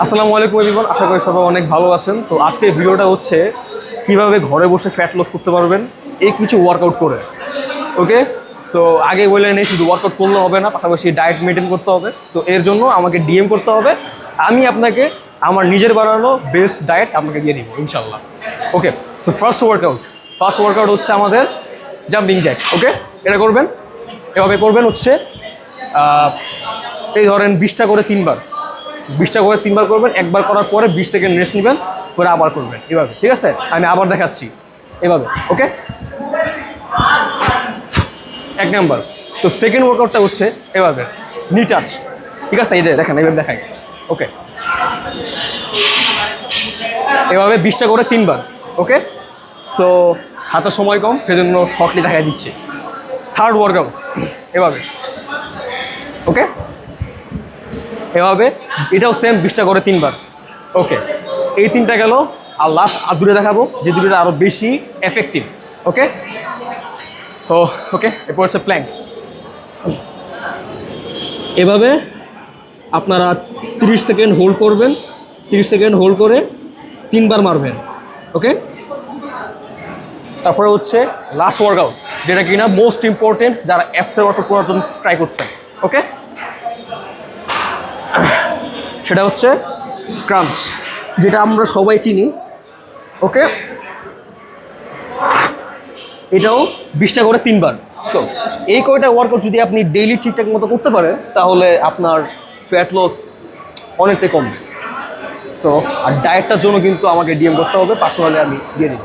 আসসালামু আলাইকুম এভরিওয়ান, আশা করি সবাই অনেক ভালো আছেন। তো আজকের ভিডিওটা হচ্ছে কিভাবে ঘরে বসে ফ্যাট লস করতে পারবেন এই কিছু ওয়ার্কআউট করে। ওকে, সো আগে বলে নেই শুধু ওয়ার্কআউট করলে হবে না, পাশাপাশি ডায়েট মেনটেন করতে হবে। সো এর জন্য আমাকে ডিএম করতে হবে, আমি আপনাকে আমার নিজের বানানো বেস্ট ডায়েট আপনাকে দিয়ে দিব ইনশাল্লাহ। ওকে, সো ফার্স্ট ওয়ার্কআউট হচ্ছে আমাদের জাম্পিং জ্যাক। ওকে, এটা করবেন, এভাবে করবেন হচ্ছে এই ধরেন 20টা করে 3বার, 20টা করে 3বার করবেন। একবার করার পরে 20 সেকেন্ড রেস্ট নেবেন, করে আবার করবেন এভাবে। ঠিক আছে, আমি আবার দেখাচ্ছি এভাবে। ওকে, 1 নাম্বার। তো সেকেন্ড ওয়ার্কআউটটা হচ্ছে এভাবে নি টাচ। ঠিক আছে, এই যে দেখেন এইভাবে দেখাই। ওকে, এভাবে 20টা করে 3বার। ওকে, সো হাতে সময় কম, সেজন্য শর্টলি দেখাই দিচ্ছি। থার্ড ওয়ার্কআউট এভাবে। ওকে, এভাবে এটাও সেম 20টা করে 3বার। ওকে, এই 3টা গেল। আর লাস্ট আর দুটো দেখাবো, যে দুটোটা আরও বেশি এফেক্টিভ। ওকে, ওকে, এরপর হচ্ছে প্ল্যাঙ্ক। এভাবে আপনারা 30 সেকেন্ড হোল্ড করবেন, 30 সেকেন্ড হোল্ড করে 3বার মারবেন। ওকে, তারপরে হচ্ছে লাস্ট ওয়ার্কআউট, যেটা কিনা মোস্ট ইম্পর্টেন্ট যারা অ্যাপসের ওয়ার্কআউট করার জন্য ট্রাই করছেন। ওকে, সেটা হচ্ছে ক্রাঞ্চ, যেটা আমরা সবাই চিনি। ওকে, এটাও 20টা করে 3বার। সো এই কয়টা ওয়ার্কআউট যদি আপনি ডেইলি ঠিকঠাক মতো করতে পারেন, তাহলে আপনার ফ্যাট লস অনেকটাই কমবে। সো আর ডায়েটটার জন্য কিন্তু আমাকে ডিএম করতে হবে, পার্সোনালি আমি দিয়ে দিব।